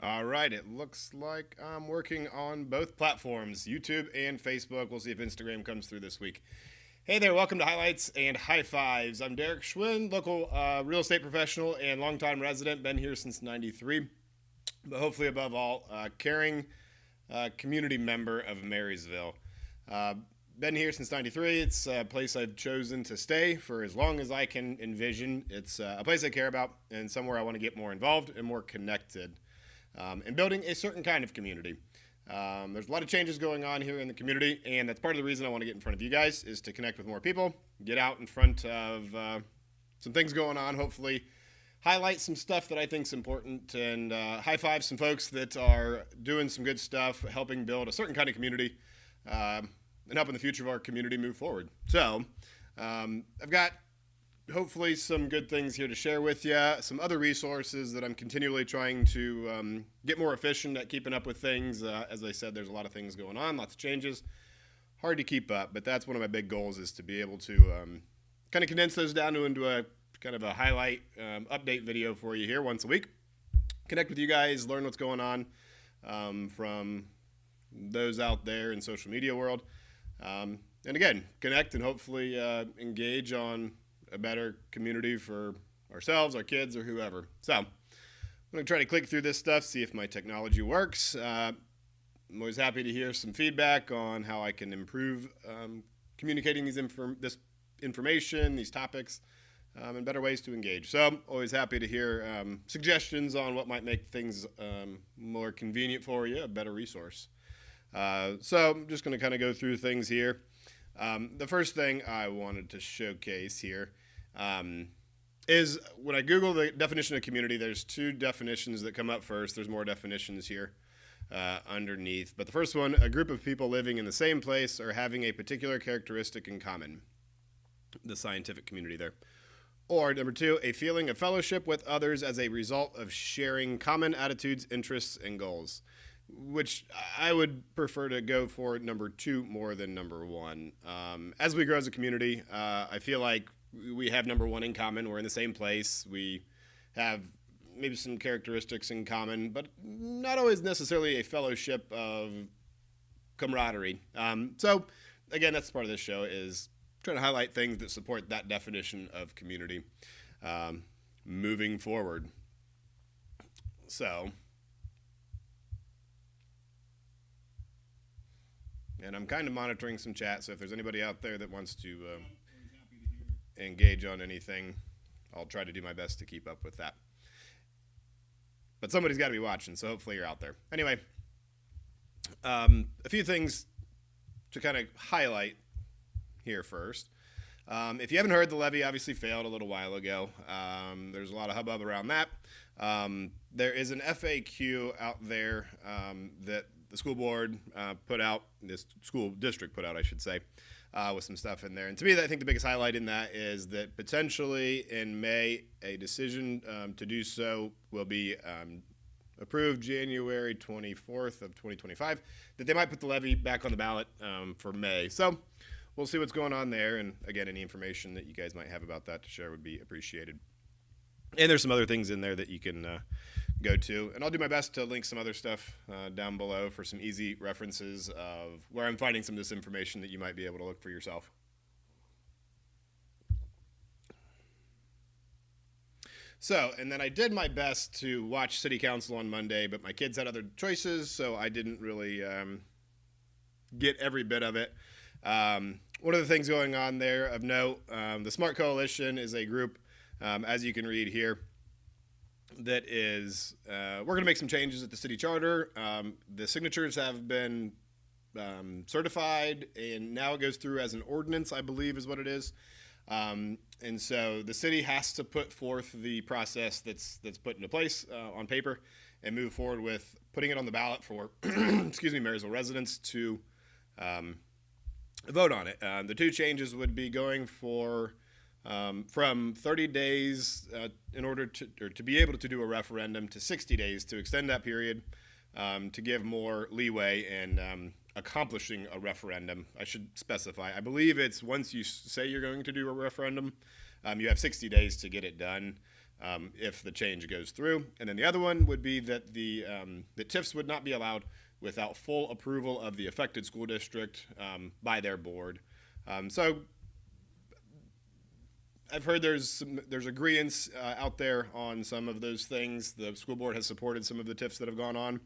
All right, it looks like I'm working on both platforms, YouTube and Facebook. We'll see if Instagram comes through this week. Hey there, welcome to Highlights and High Fives. I'm Derek Schwinn, local real estate professional and longtime resident. Been here since '93, but hopefully above all, caring community member of Marysville. Uh, Been here since '93. It's a place I've chosen to stay for as long as I can envision. It's a place I care about and somewhere I want to get more involved and more connected. And building a certain kind of community. There's a lot of changes going on here in the community, and that's part of the reason I want to get in front of you guys is to connect with more people, get out in front of some things going on, hopefully highlight some stuff that I think is important, and high five some folks that are doing some good stuff, helping build a certain kind of community, and helping the future of our community move forward. So I've got hopefully some good things here to share with you, some other resources that I'm continually trying to get more efficient at keeping up with things. As I said, there's a lot of things going on, lots of changes, hard to keep up, but that's one of my big goals is to be able to kind of condense those down into a kind of a highlight update video for you here once a week, connect with you guys, learn what's going on from those out there in social media world, and again, connect and hopefully engage on a better community for ourselves, our kids, or whoever. So I'm going to try to click through this stuff, see if my technology works. I'm always happy to hear some feedback on how I can improve communicating this information, these topics, and better ways to engage. So I'm always happy to hear suggestions on what might make things more convenient for you, a better resource. So I'm just going to kind of go through things here. The first thing I wanted to showcase here is when I Google the definition of community, there's two definitions that come up first. There's more definitions here underneath. But the first one, a group of people living in the same place or having a particular characteristic in common. The scientific community there. Or number two, a feeling of fellowship with others as a result of sharing common attitudes, interests, and goals. Which I would prefer to go for number two more than number one. As we grow as a community, I feel like we have number one in common. We're in the same place. We have maybe some characteristics in common, but not always necessarily a fellowship of camaraderie. So again, that's part of this show is trying to highlight things that support that definition of community moving forward. So... And I'm kind of monitoring some chat, so if there's anybody out there that wants to engage on anything, I'll try to do my best to keep up with that. But somebody's got to be watching, so hopefully you're out there. Anyway, a few things to kind of highlight here first. If you haven't heard, the levy obviously failed a little while ago. There's a lot of hubbub around that. There is an FAQ out there that the school board put out, this school district put out, I should say, with some stuff in there. And to me, I think the biggest highlight in that is that potentially in May, a decision to do so will be approved January 24th of 2025, that they might put the levy back on the ballot for May. So we'll see what's going on there. And again, any information that you guys might have about that to share would be appreciated. And there's some other things in there that you can go to. And I'll do my best to link some other stuff down below for some easy references of where I'm finding some of this information that you might be able to look for yourself. So, and then I did my best to watch City Council on Monday, but my kids had other choices, so I didn't really get every bit of it. One of the things going on there of note, the Smart Coalition is a group, as you can read here, that is, we're going to make some changes at the city charter. The signatures have been certified, and now it goes through as an ordinance, I believe is what it is. And so the city has to put forth the process that's put into place on paper and move forward with putting it on the ballot for, excuse me, Marysville residents to vote on it. The two changes would be going for from 30 days in order to be able to do a referendum to 60 days to extend that period to give more leeway in accomplishing a referendum. I should specify. I believe it's once you say you're going to do a referendum, you have 60 days to get it done. if the change goes through. And then the other one would be that the TIFs would not be allowed without full approval of the affected school district by their board. So I've heard there's agreeance out there on some of those things. The school board has supported some of the TIFs that have gone on.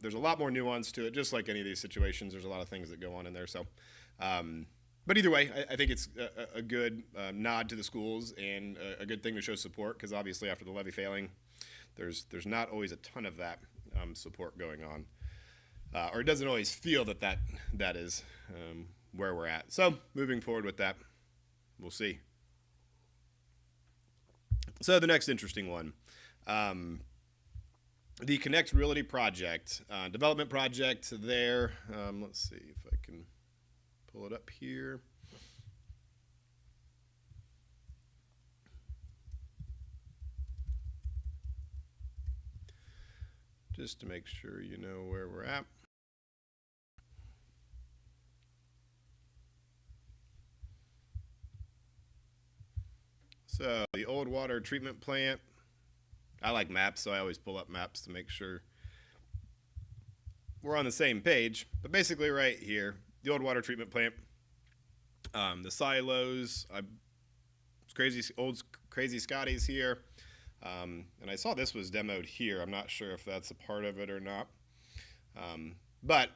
There's a lot more nuance to it, just like any of these situations. There's a lot of things that go on in there. So, but either way, I think it's a good nod to the schools and a good thing to show support, because obviously after the levy failing, there's not always a ton of that support going on, or it doesn't always feel that is where we're at. So moving forward with that, we'll see. So the next interesting one, the Connect Realty project, development project there. Let's see if I can pull it up here. Just to make sure you know where we're at. So the old water treatment plant, I like maps, so I always pull up maps to make sure we're on the same page. But basically right here, the old water treatment plant, the silos, crazy Scotty's here. And I saw this was demoed here. I'm not sure if that's a part of it or not. But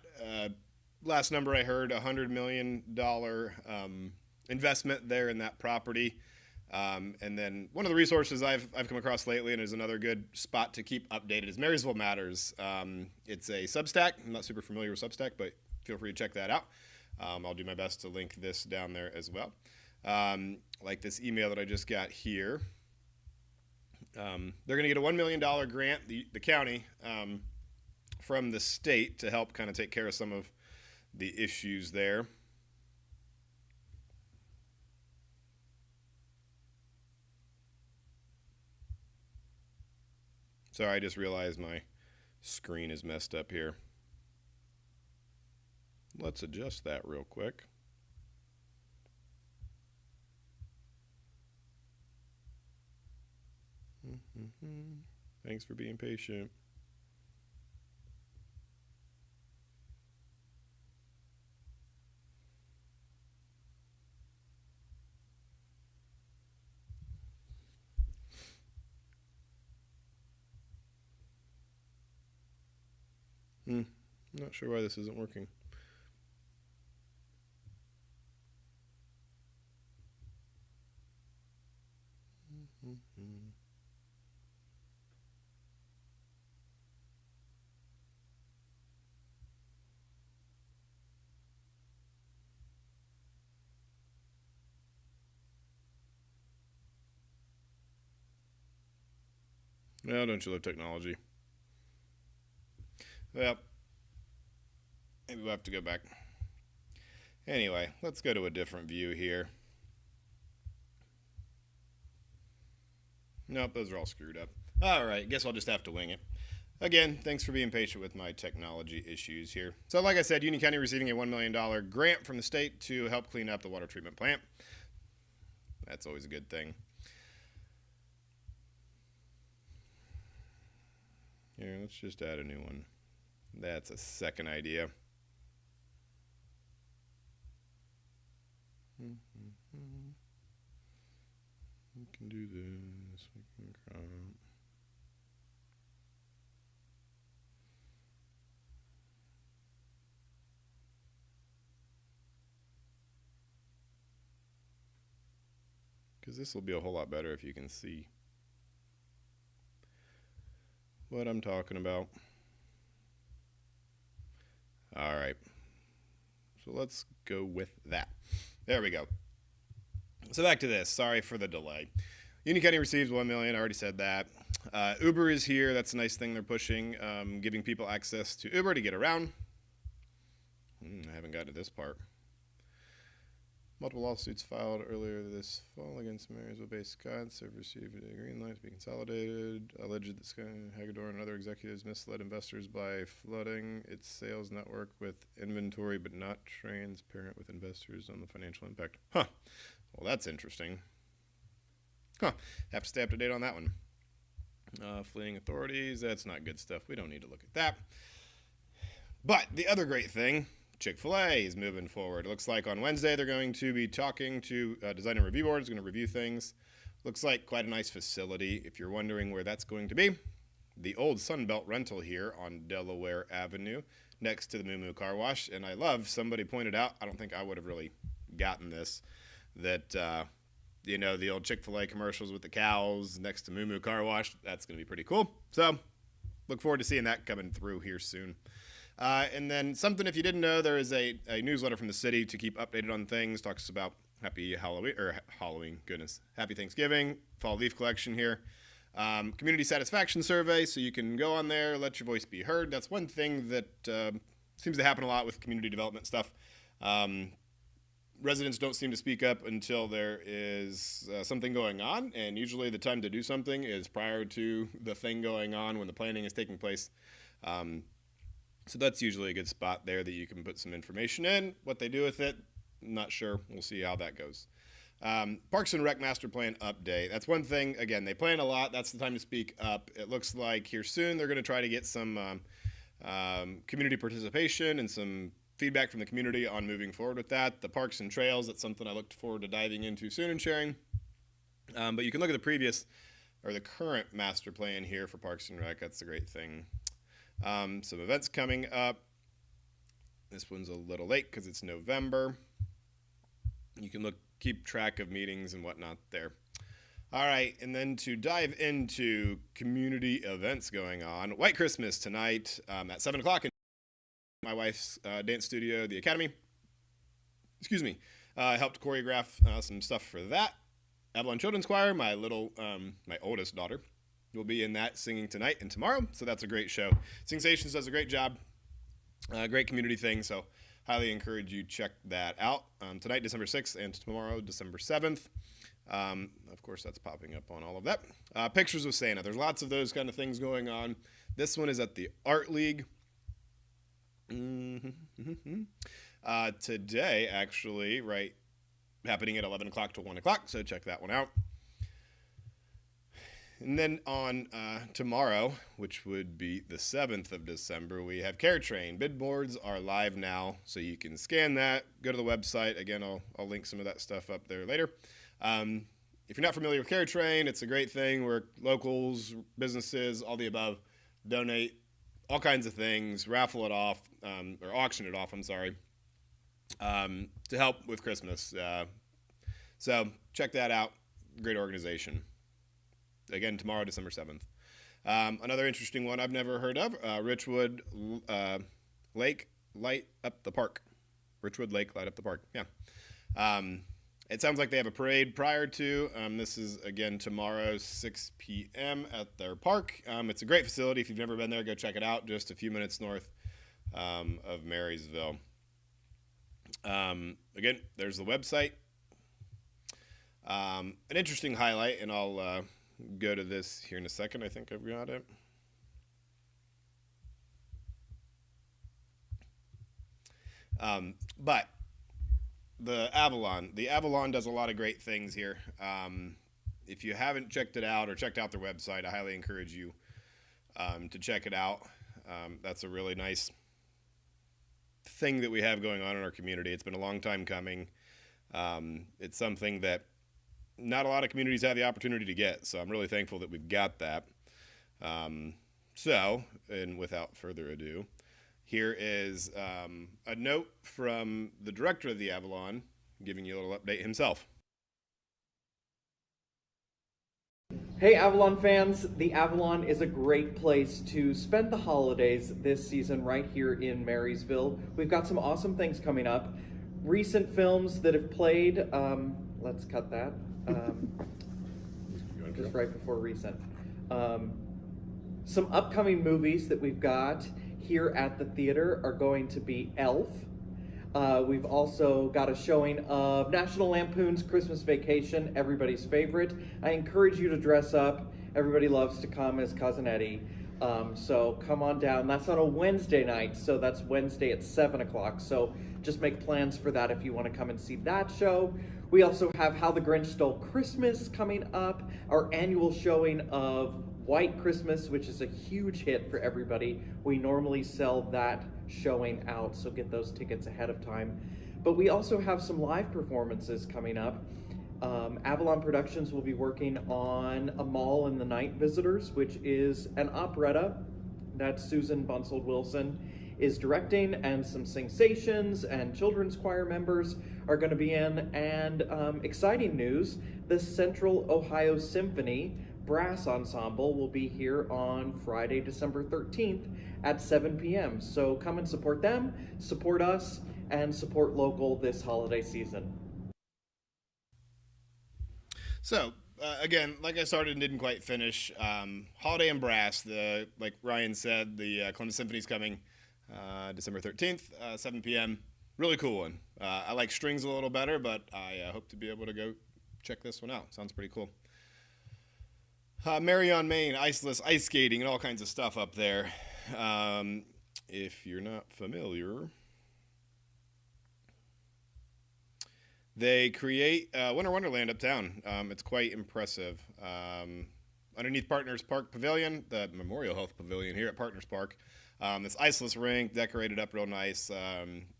last number I heard, $100 million investment there in that property. And then one of the resources I've come across lately, and is another good spot to keep updated, is Marysville Matters. It's a Substack. I'm not super familiar with Substack, but feel free to check that out. I'll do my best to link this down there as well. Like this email that I just got here. They're going to get a $1 million grant, the county, from the state to help kind of take care of some of the issues there. Sorry, I just realized my screen is messed up here. Let's adjust that real quick. Thanks for being patient. Not sure why this isn't working. Well, don't you love technology? Well, maybe we'll have to go back. Anyway, let's go to a different view here. Nope, those are all screwed up. All right, guess I'll just have to wing it. Again, thanks for being patient with my technology issues here. So like I said, Union County receiving a $1 million grant from the state to help clean up the water treatment plant. That's always a good thing. Here, let's just add a new one. That's a second idea. We can do this. We can crop. Because this will be a whole lot better if you can see what I'm talking about. All right. So let's go with that. There we go. So back to this. Sorry for the delay. Union County receives $1 million. I already said that. Uber is here. That's a nice thing they're pushing, giving people access to Uber to get around. I haven't gotten to this part. Multiple lawsuits filed earlier this fall against Marysville-based Scots have received a green light to be consolidated. Alleged that Scott Hagedorn and other executives misled investors by flooding its sales network with inventory, but not transparent with investors on the financial impact. Huh. Well, that's interesting. Huh. Have to stay up to date on that one. Fleeing authorities, that's not good stuff. We don't need to look at that. But the other great thing, Chick-fil-A is moving forward. It looks like on Wednesday they're going to be talking to Design and Review Board. Is going to review things. Looks like quite a nice facility. If you're wondering where that's going to be, the old Sunbelt rental here on Delaware Avenue next to the Moo Moo Car Wash. And I love, somebody pointed out, I don't think I would have really gotten this, that, you know, the old Chick-fil-A commercials with the cows next to Moo Moo Car Wash, that's going to be pretty cool. So look forward to seeing that coming through here soon. And then something, if you didn't know, there is a newsletter from the city to keep updated on things. Talks about happy Halloween, goodness, happy Thanksgiving, fall leaf collection here. Community satisfaction survey, so you can go on there, let your voice be heard. That's one thing that seems to happen a lot with community development stuff. Residents don't seem to speak up until there is something going on, and usually the time to do something is prior to the thing going on when the planning is taking place. So that's usually a good spot there that you can put some information in. What they do with it, not sure. We'll see how that goes. Parks and Rec Master Plan update. That's one thing. Again, they plan a lot. That's the time to speak up. It looks like here soon they're going to try to get some community participation and some feedback from the community on moving forward with that. The parks and trails, that's something I look forward to diving into soon and sharing. But you can look at the previous or the current master plan here for Parks and Rec. That's a great thing. Some events coming up. This one's a little late because it's November. You can keep track of meetings and whatnot there. All right, and then to dive into community events going on. White Christmas tonight at 7 o'clock in my wife's dance studio, the Academy. Excuse me. Helped choreograph some stuff for that. Avalon Children's Choir, my oldest daughter, will be in that singing tonight and tomorrow, so that's a great show. Singsations does a great job. Great community thing, so highly encourage you check that out. Tonight, December 6th, and tomorrow, December 7th. Of course, that's popping up on all of that. Pictures with Santa. There's lots of those kind of things going on. This one is at the Art League. Today, actually, right, happening at 11 o'clock to 1 o'clock, so check that one out. And then on tomorrow, which would be the 7th of December, we have Care Train. Bid boards are live now, so you can scan that. Go to the website. Again, I'll link some of that stuff up there later. If you're not familiar with Care Train, it's a great thing where locals, businesses, all the above, donate all kinds of things, raffle it off, or auction it off, I'm sorry, to help with Christmas. So check that out. Great organization. Again, tomorrow, December 7th. Another interesting one I've never heard of, Richwood Lake Light Up the Park. Richwood Lake Light Up the Park, yeah. It sounds like they have a parade prior to. This is, again, tomorrow, 6 p.m. at their park. It's a great facility. If you've never been there, go check it out. Just a few minutes north of Marysville. Again, there's the website. An interesting highlight, and I'll go to this here in a second. I think I've got it. But the Avalon does a lot of great things here. If you haven't checked it out or checked out their website, I highly encourage you to check it out. That's a really nice thing that we have going on in our community. It's been a long time coming. It's something that not a lot of communities have the opportunity to get, so I'm really thankful that we've got that. So, and without further ado, here is a note from the director of the Avalon, giving you a little update himself. Hey Avalon fans, the Avalon is a great place to spend the holidays this season right here in Marysville. We've got some awesome things coming up. Recent films that have played, let's cut that. Just right before recent. Some upcoming movies that we've got here at the theater are going to be Elf. We've also got a showing of National Lampoon's Christmas Vacation, everybody's favorite. I encourage you to dress up. Everybody loves to come as Cousin Eddie. So come on down. That's on a Wednesday night, so that's Wednesday at 7 o'clock. So just make plans for that if you want to come and see that show. We also have How the Grinch Stole Christmas coming up, our annual showing of White Christmas, which is a huge hit for everybody. We normally sell that showing out, so get those tickets ahead of time. But we also have some live performances coming up. Avalon Productions will be working on A Mall and the Night Visitors, which is an operetta that Susan Bunsold Wilson is directing, and some Singsations and children's choir members are going to be in. And exciting news, the Central Ohio Symphony Brass Ensemble will be here on Friday, December 13th at 7 p.m. So come and support them, support us, and support local this holiday season. So, again, like I started and didn't quite finish, Holiday and Brass, like Ryan said, the Columbus Symphony's coming December 13th, 7 p.m. Really cool one. I like strings a little better, but I hope to be able to go check this one out. Sounds pretty cool. Mary on Main, iceless ice skating and all kinds of stuff up there. If you're not familiar, they create Winter Wonderland uptown. It's quite impressive. Underneath Partners Park Pavilion, the Memorial Health Pavilion here at Partners Park, this iceless rink decorated up real nice.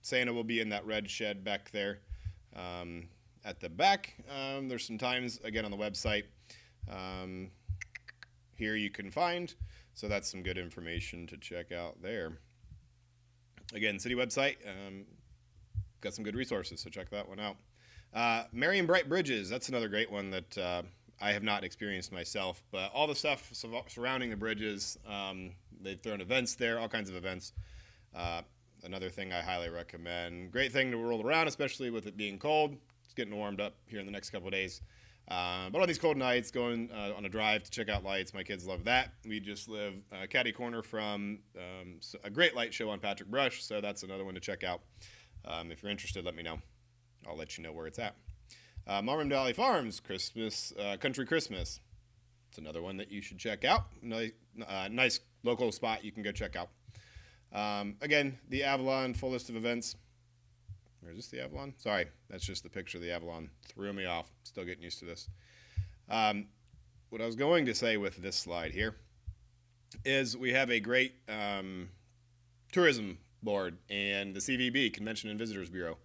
Santa will be in that red shed back there. At the back, there's some times, again, on the website. Here you can find, so that's some good information to check out there. Again, city website, got some good resources, so check that one out. Merry and Bright Bridges, that's another great one that I have not experienced myself, but all the stuff surrounding the bridges, they've thrown events there, all kinds of events. Another thing I highly recommend. Great thing to roll around, especially with it being cold. It's getting warmed up here in the next couple of days. But on these cold nights, going on a drive to check out lights, my kids love that. We just live catty corner from a great light show on Patrick Brush, so that's another one to check out. If you're interested, let me know. I'll let you know where it's at. Marvin Valley Farms, Christmas, Country Christmas. It's another one that you should check out. Nice local spot you can go check out. Again, the Avalon full list of events. Or is this the Avalon? Sorry, that's just the picture of the Avalon. Threw me off. Still getting used to this. What I was going to say with this slide here is we have a great tourism board and the CVB, Convention and Visitors Bureau.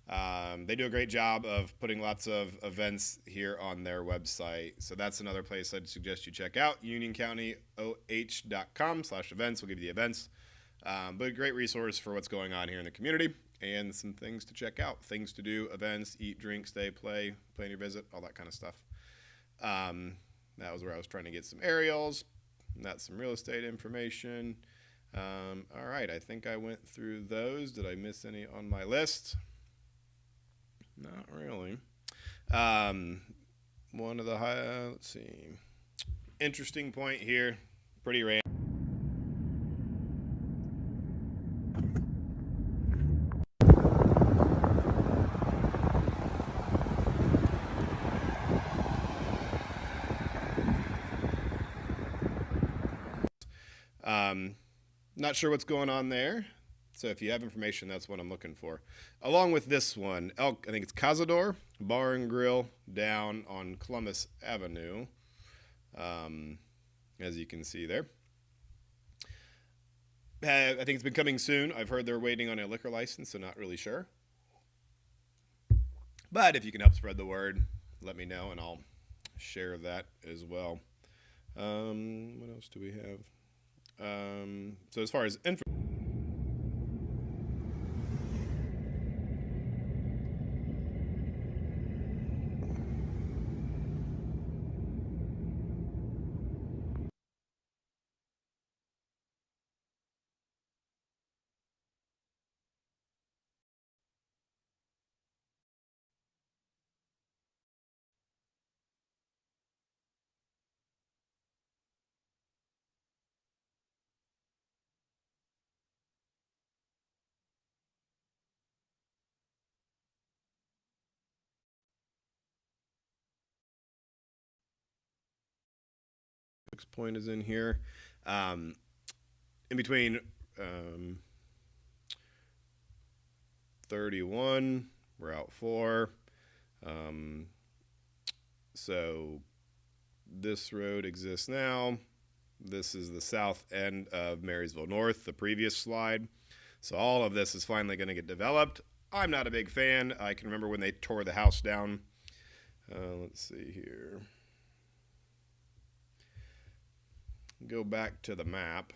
They do a great job of putting lots of events here on their website. So that's another place I'd suggest you check out. UnionCountyOH.com/events will give you the events. But a great resource for what's going on here in the community and some things to check out. Things to do, events, eat, drink, stay, play, plan your visit, all that kind of stuff. That was where I was trying to get some aerials. That's some real estate information. All right, I think I went through those. Did I miss any on my list? Not really. One of the let's see. Interesting point here. Pretty random. Not sure what's going on there. So if you have information, that's what I'm looking for. Along with this one, I think it's Cazador Bar and Grill down on Columbus Avenue, as you can see there. I think it's been coming soon. I've heard they're waiting on a liquor license, so not really sure. But if you can help spread the word, let me know, and I'll share that as well. What else do we have? So as far as info, point is in here. in between um, 31, Route 4. Um, so this road exists now. This is the south end of Marysville North, the previous slide. So all of this is finally going to get developed. I'm not a big fan. I can remember when they tore the house down. Let's see here. Go back to the map.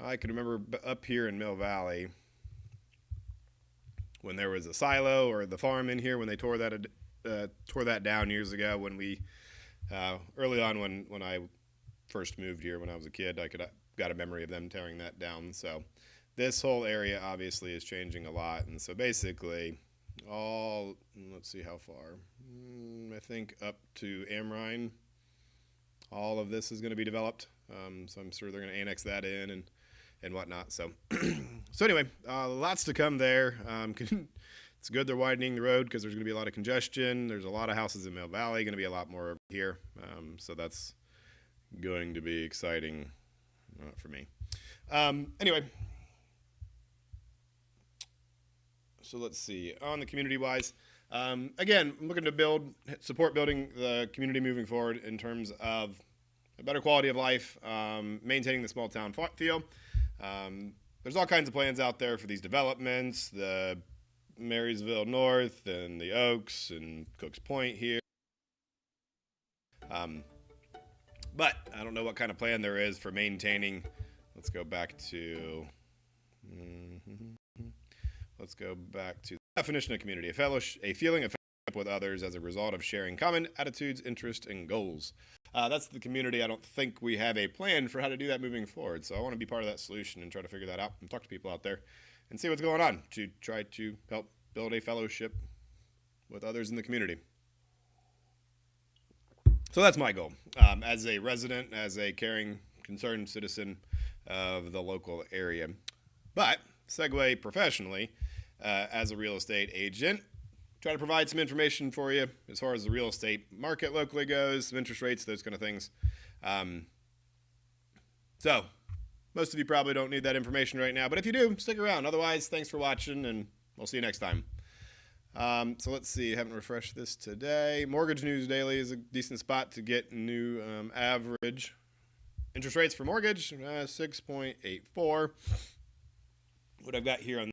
I can remember up here in Mill Valley when there was a silo or the farm in here when they tore that down years ago. When we early on when I first moved here when I was a kid, I got a memory of them tearing that down. So this whole area obviously is changing a lot, and so basically let's see how far. I think up to Amrine, all of this is going to be developed. So I'm sure they're going to annex that in and whatnot. So so anyway, lots to come there. It's good they're widening the road because there's going to be a lot of congestion. There's a lot of houses in Mill Valley, going to be a lot more over here. So that's going to be exciting for me. Anyway, so let's see. On the community-wise, again, I'm looking to support building the community moving forward in terms of a better quality of life, maintaining the small town feel. There's all kinds of plans out there for these developments, the Marysville North and the Oaks and Cooks Point here. But I don't know what kind of plan there is for maintaining. Let's go back to the definition of community: a feeling of fellowship with others as a result of sharing common attitudes, interests, and goals. That's the community. I don't think we have a plan for how to do that moving forward. So I want to be part of that solution and try to figure that out and talk to people out there and see what's going on to try to help build a fellowship with others in the community. So that's my goal as a resident, as a caring, concerned citizen of the local area. But segue professionally, as a real estate agent, try to provide some information for you as far as the real estate market locally goes, some interest rates, those kind of things. So most of you probably don't need that information right now, but if you do, stick around. Otherwise, thanks for watching, and we'll see you next time. So let's see, I haven't refreshed this today. Mortgage News Daily is a decent spot to get new average interest rates for mortgage, 6.84. What I've got here on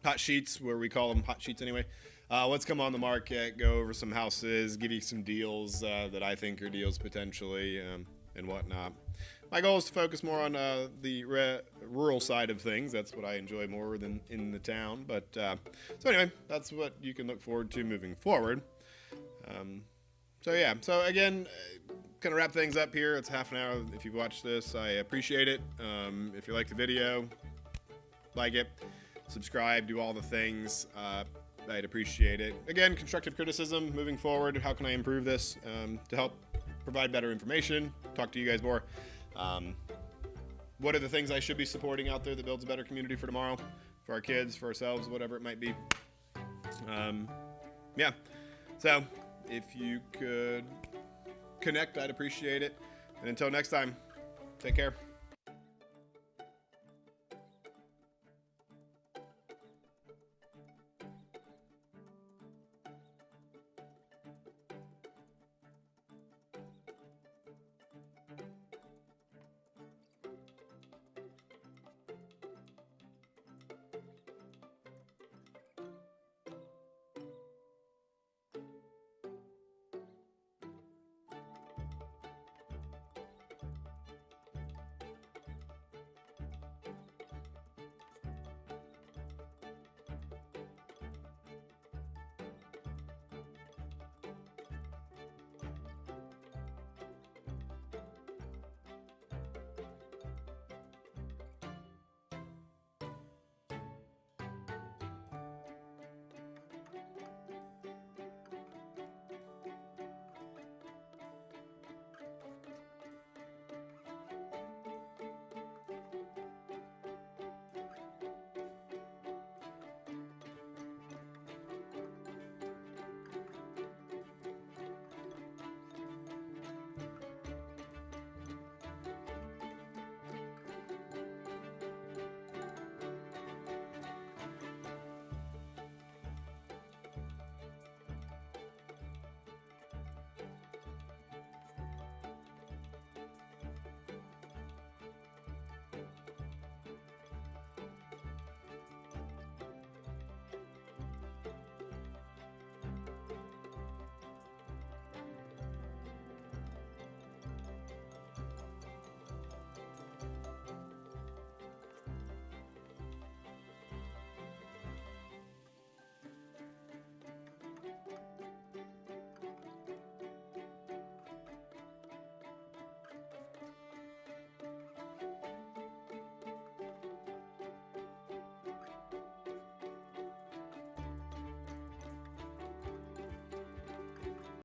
hot sheets, where we call them hot sheets anyway. What's come on the market, go over some houses, give you some deals that I think are deals potentially, and whatnot. My goal is to focus more on the rural side of things. That's what I enjoy more than in the town. But so anyway, that's what you can look forward to moving forward. So yeah, so again, kind of wrap things up here. It's half an hour. If you've watched this, I appreciate it. If you like the video, like it, subscribe, do all the things. I'd appreciate it. Again, constructive criticism moving forward. How can I improve this to help provide better information, talk to you guys more? What are the things I should be supporting out there that builds a better community for tomorrow, for our kids, for ourselves, whatever it might be? Yeah. So if you could connect, I'd appreciate it. And until next time, take care.